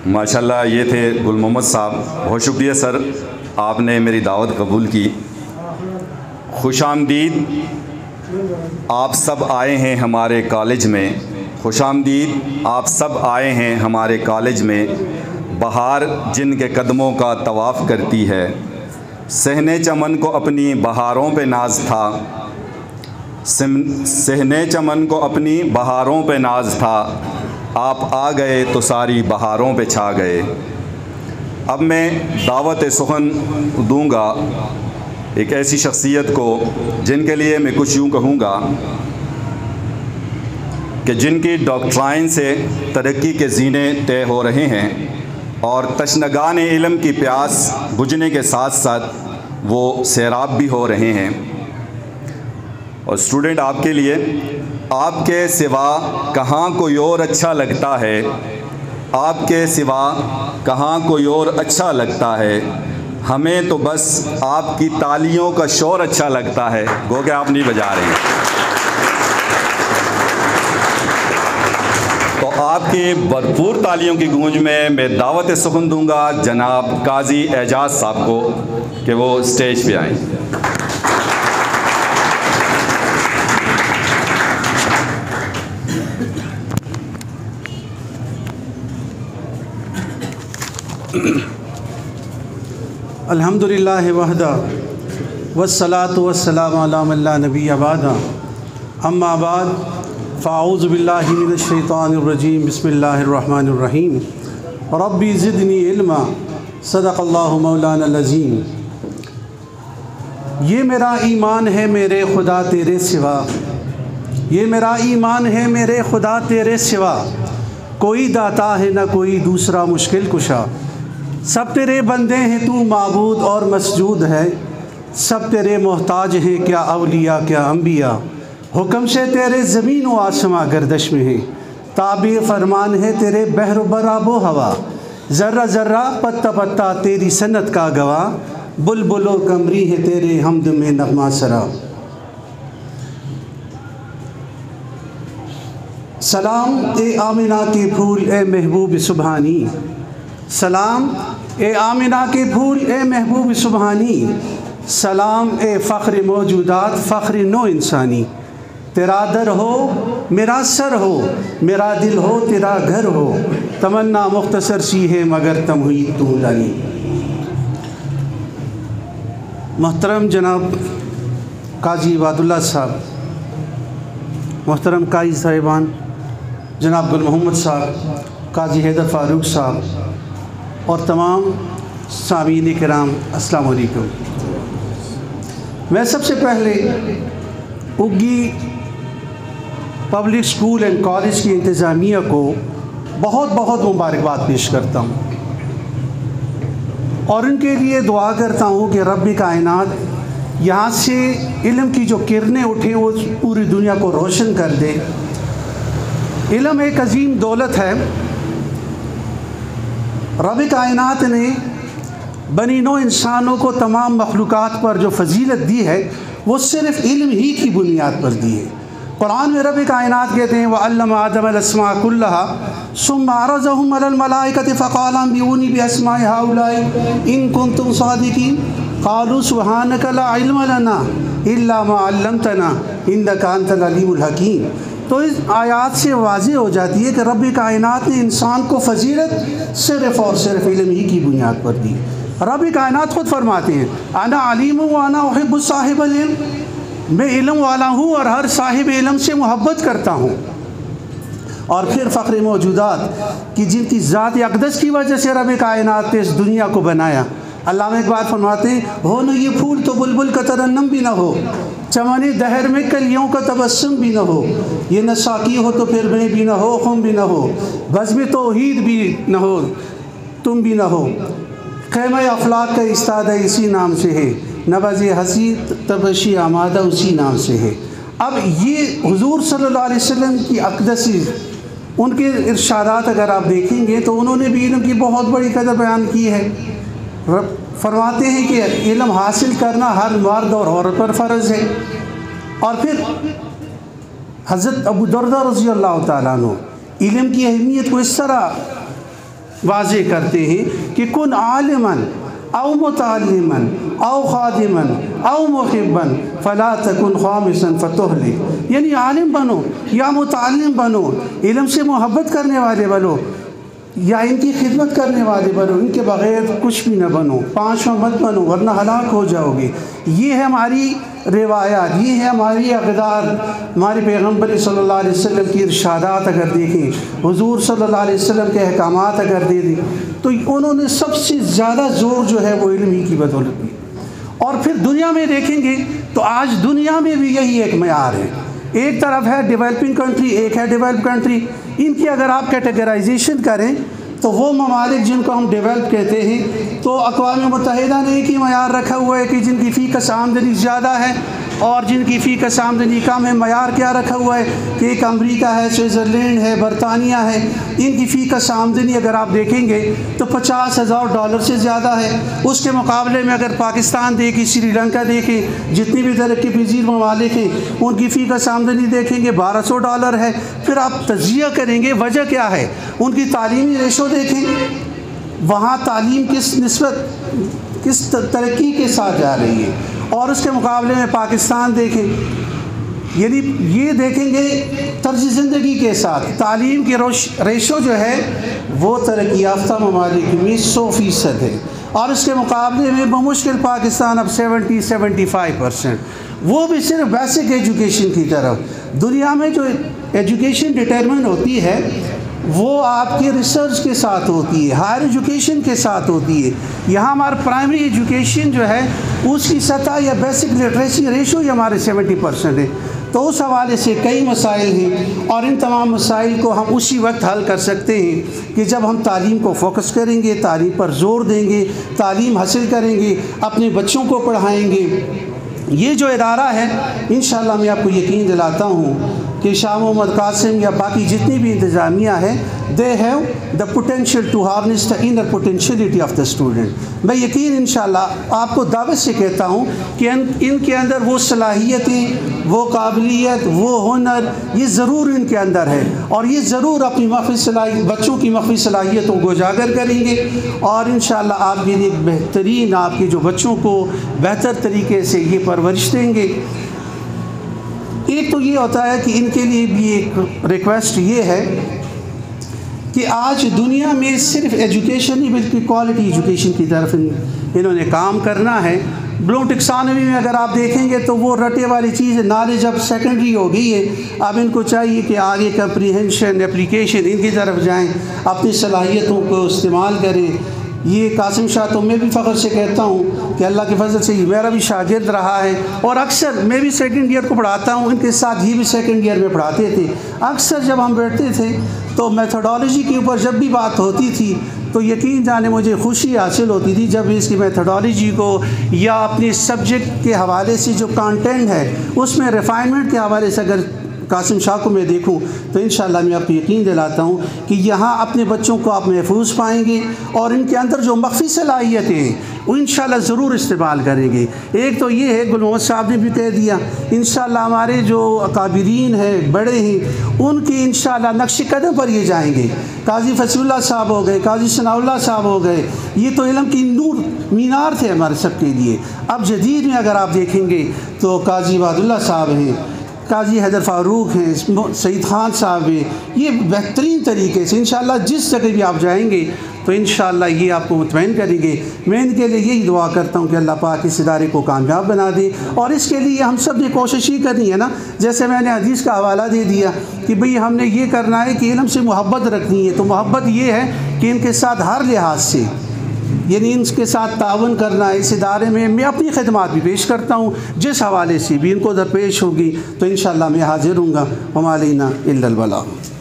माशाल्लाह, ये थे गुल मोहम्मद साहब। बहुत शुक्रिया सर, आपने मेरी दावत कबूल की। खुशामदीद, आप सब आए हैं हमारे कॉलेज में। खुशामदीद, आप सब आए हैं हमारे कॉलेज में। बहार जिनके कदमों का तवाफ़ करती है, सहने चमन को अपनी बहारों पे नाज था। सहने चमन को अपनी बहारों पे नाज था। आप आ गए तो सारी बहारों पे छा गए। अब मैं दावत सुखन दूंगा एक ऐसी शख्सियत को जिनके लिए मैं कुछ यूँ कहूँगा कि जिनकी डॉक्ट्राइन से तरक्की के ज़ीने तय हो रहे हैं और तशनगान इल्म की प्यास बुझने के साथ साथ वो सैराब भी हो रहे हैं। और स्टूडेंट, आपके लिए, आपके सिवा कहाँ कोई और अच्छा लगता है, आपके सिवा कहाँ कोई और अच्छा लगता है। हमें तो बस आपकी तालियों का शोर अच्छा लगता है। गो के आप नहीं बजा रहे हैं। तो आपकी भरपूर तालियों की गूंज में मैं दावत सुखन दूंगा जनाब काजी एजाज साहब को कि वो स्टेज पे आएँ। अल्हम्दुलिल्लाह वहदा वस्सलातु वस्सलामु अला मन ला नबिय्य बअदा अम्मा बाद फ़अऊज़ु बिल्लाहि मिनश शैतानिर रजीम बिस्मिल्लाहिर रहमानिर रहीम रब्बी ज़िदनी इल्मा सदक़ल्लाहु मौलाना अज़ीम। ये मेरा ईमान है मेरे खुदा तेरे सिवा, ये मेरा ईमान है मेरे खुदा तेरे सिवा। कोई दाता है न कोई दूसरा मुश्किल कुशा। सब तेरे बंदे हैं तू माबूद और मसजूद है। सब तेरे मोहताज हैं क्या अवलिया क्या अम्बिया। हुक्म से तेरे ज़मीन व आसमां गर्दश में है। ताबे फरमान है तेरे बहर बराबो हवा। ज़र्रा ज़र्रा पत्ता पत्ता तेरी सन्नत का गवाह। बुलबुलो कमरी है तेरे हमद में नगमा सरा। सलाम ए आमिना के फूल ए महबूब सुबहानी। सलाम ए आमिना के फूल ए महबूब सुबहानी। सलाम ए फ़ख्र मौजूदात फ़ख्र नो इंसानी। तेरा दर हो मेरा सर हो, मेरा दिल हो तेरा घर हो। तमन्ना मुख्तसर सी है मगर तम हुई तू लानी। मोहतरम जनाब काजी इबादुल्लाह साहब, मोहतरम काजी साहिबान जनाब गुल मोहम्मद साहब, काजी हैदर फ़ारूक साहब और तमाम सामीन किराम, अस्सलाम वालेकुम। मैं सबसे पहले उगी पब्लिक स्कूल एंड कॉलेज की इंतज़ामिया को बहुत बहुत मुबारकबाद पेश करता हूँ और उनके लिए दुआ करता हूँ कि रब्बी कायनात यहाँ से इल्म की जो किरणें उठें वो पूरी दुनिया को रोशन कर दे। इल्म एक अजीम दौलत है। रब कायनात ने बनी नो इंसानों को तमाम मखलूक़ात पर जो फजीलत दी है वो सिर्फ़ इल्म ही की बुनियाद पर दी है। कुरान में रब कायनात कहते हैं वअल्लम आदम अल-अस्मा कुल्लहा सुम्मा अरज़हुम अलल मलाइकति फ़क़ाल अंबिऊनी बिअस्माइ हाउलाई इन कुंतुम सादिकीन क़ालू सुब्हानका ला इल्म लना इल्ला मा अल्लमतना इन्नका अंतल अलीमुल हकीम। तो इस आयात से वाज़ेह हो जाती है कि रब कायनात ने इंसान को फजीलत सिर्फ़ और सिर्फ इल्म ही की बुनियाद पर दी। रब कायनात ख़ुद फरमाते हैं अना अलीम व अना उहिब्बु साहिबल इल्म, मैं इल्म वाला हूँ और हर साहिब इल्म से मोहब्बत करता हूँ। और फिर फ़ख्र मौजूदात कि जिनकी ज़ात अक़दस की वजह से रब कायनात ने इस दुनिया को बनाया। अल्लाह में एक बार फरमाते हो न ये फूल तो बुलबुल का तरन्नम भी ना हो, चमन दहर में कलियों का तबस्सुम भी ना हो, ये न साकी हो तो फिर मैं भी ना हो, खुम भी ना हो, बज़्म तौहीद भी ना हो, तुम भी ना हो, ख़ैमा अफ़लाक का इस्तादा इसी नाम से है, नवाज़ हसी तबशी आमादा उसी नाम से है। अब ये हुज़ूर सल्लल्लाहु अलैहि वसल्लम की अक़दसी उनके इरशादात अगर आप देखेंगे तो उन्होंने भी इल्म की बहुत बड़ी कदर बयान की है। फरमाते हैं कि इल्म हासिल करना हर मर्द और औरत पर फ़र्ज़ है। और फिर हज़रत अबू दरदा रज़ी अल्लाह तआला अन्हु इल्म की अहमियत को इस तरह वाज़े करते हैं कि कुन आलिमन औ मुतअल्लिमन औ खादिमन औ मुहिब्बन फ़ला तकुन खामिसन फ़तुहलिक, यानी आलिम बनो या मुतअल्लिम बनो, इल्म से मोहब्बत करने वाले बनो या इनकी खिदमत करने वाले बनो, इनके बग़ैर कुछ भी न बनो, पाँचवा मत बनो वरना हलाक हो जाओगे। ये है हमारी रिवायात, ये है हमारी अक़दार। हमारे पैगम्बर सल्लल्लाहु अलैहि वसल्लम की इरशादात अगर देखें, हुज़ूर सल्लल्लाहु अलैहि वसल्लम के अहकामात अगर दे दें, तो उन्होंने सबसे ज़्यादा ज़ोर जो है वो इल्म ही की बदौलत दी। और फिर दुनिया में देखेंगे तो आज दुनिया में भी यही एक मयार है। एक तरफ है डेवलपिंग कंट्री, एक है डेवलप कंट्री। इनकी अगर आप कैटेगराइजेशन करें तो वो ममालिक जिनको हम डेवलप कहते हैं, तो अक़वाम मुत्तहिदा ने एक ही मयार रखा हुआ है कि जिनकी फ़ीकस आमदनी ज़्यादा है और जिनकी फ़ीकस आमदनी कम है। मयार क्या रखा हुआ है कि एक अमरीका है, स्विट्ज़रलैंड है, बरतानिया है, इनकी फ़ीकस आमदनी अगर आप देखेंगे तो $50,000 से ज़्यादा है। उसके मुकाबले में अगर पाकिस्तान देखें, श्रीलंका देखें, जितनी भी तरक्की पजीर ममालिक हैं उनकी फ़ीकस आमदनी देखेंगे $1200 है। फिर आप तजिया करेंगे वजह क्या है, उनकी तालीमी रेशो देखें, वहाँ तालीम किस निस्बत किस तरक्की के साथ जा रही है, और उसके मुकाबले में पाकिस्तान देखें, यानी ये देखेंगे तर्ज ज़िंदगी के साथ तालीम की रेशो जो है वो तरक्की याफ्ता ममालिक में 100% है, और उसके मुकाबले में बमुश्किल पाकिस्तान अब 70-75%, वो भी सिर्फ बेसिक एजुकेशन की तरफ। दुनिया में जो एजुकेशन डिटरमिन होती है वो आपकी रिसर्च के साथ होती है, हायर एजुकेशन के साथ होती है। यहाँ हमारा प्राइमरी एजुकेशन जो है उसकी सतह या बेसिक लिटरेसी रेशो ही हमारे 70% है। तो उस हवाले से कई मसाइल हैं और इन तमाम मसाइल को हम उसी वक्त हल कर सकते हैं कि जब हम तालीम को फोकस करेंगे, तालीम पर ज़ोर देंगे, तालीम हासिल करेंगे, अपने बच्चों को पढ़ाएँगे। ये जो इदारा है इंशाअल्लाह मैं आपको यकीन दिलाता हूँ कि शाह मोहम्मद कासिम या बाकी जितनी भी इंतज़ामिया है, they have the potential to harness the inner potentiality of the student. मैं यकीन इंशाअल्लाह आपको दावत से कहता हूँ कि इनके अंदर वो सलाहियतें, वो काबिलियत, वो हुनर ये ज़रूर इनके अंदर है, और ये ज़रूर अपनी बच्चों की मख्फी सलाहियतों को उजागर करेंगे और इंशाअल्लाह आपके लिए बेहतरीन, आपके जो बच्चों को बेहतर तरीके से ये परवरिश देंगे। एक तो ये होता है कि इनके लिए भी एक रिक्वेस्ट ये है कि आज दुनिया में सिर्फ एजुकेशन ही बल्कि क्वालिटी एजुकेशन की तरफ इन्होंने काम करना है। ब्लूम टेक्सोनॉमी में अगर आप देखेंगे तो वो रटे वाली चीज़ है, नॉलेज अब सेकेंडरी हो गई है। अब इनको चाहिए कि आगे कंप्रीहेंशन, एप्लीकेशन इनकी तरफ जाएं, अपनी सलाहियतों को इस्तेमाल करें। ये कासिम शाह तो मैं भी फ़ख्र से कहता हूँ कि अल्लाह के फजल से मेरा भी शागिर्द रहा है, और अक्सर मैं भी सेकंड ईयर को पढ़ाता हूँ, इनके साथ ही भी सेकंड ईयर में पढ़ाते थे। अक्सर जब हम बैठते थे तो मेथोडोलॉजी के ऊपर जब भी बात होती थी तो यकीन जाने मुझे खुशी हासिल होती थी जब इसकी मेथोडोलॉजी को या अपने सब्जेक्ट के हवाले से जो कंटेंट है उसमें रिफाइनमेंट के हवाले से अगर कासिम शाह को मैं देखूं तो इंशाअल्लाह मैं आपको यकीन दिलाता हूं कि यहाँ अपने बच्चों को आप महफूज पाएंगे और इनके अंदर जो मख्फी सलाहियतें हैं वो इंशाअल्लाह ज़रूर इस्तेमाल करेंगे। एक तो ये है, गुल मोहम्मद साहब ने भी कह दिया, इंशाअल्लाह हमारे जो अकाबिरीन हैं, बड़े हैं, उनकी इंशाअल्लाह नक्श कदम पर ये जाएंगे। काजी फसीउल्लाह साहब हो गए, काजी सनाउल्लाह साहब हो गए, ये तो इल्म की नूर मीनार थे हमारे सबके लिए। अब जदीद में अगर आप देखेंगे तो काजी वादुल्लाह साहब हैं, काजी हैदर फ़ारूक हैं, सईद ख़ान साहब हैं। ये बेहतरीन तरीके से इंशाअल्लाह जिस जगह भी आप जाएंगे तो इंशाअल्लाह ये आपको मुतमईन करेंगे। मैं इनके लिए यही दुआ करता हूँ कि अल्लाह पाक इस इदारे को कामयाब बना दे, और इसके लिए हम सब ने कोशिश ही करनी है ना। जैसे मैंने हदीस का हवाला दे दिया कि भाई हमने ये करना है कि इल्म से मोहब्बत रखनी है, तो मोहब्बत ये है कि इनके साथ हर लिहाज से, यानी इनके साथ तावन करना है। इस इदारे में मैं अपनी खिदमत भी पेश करता हूँ, जिस हवाले से भी इनको दरपेश होगी तो इंशाअल्लाह मैं हाजिर हूँगा। वमा अलैना इल्लल बलाग।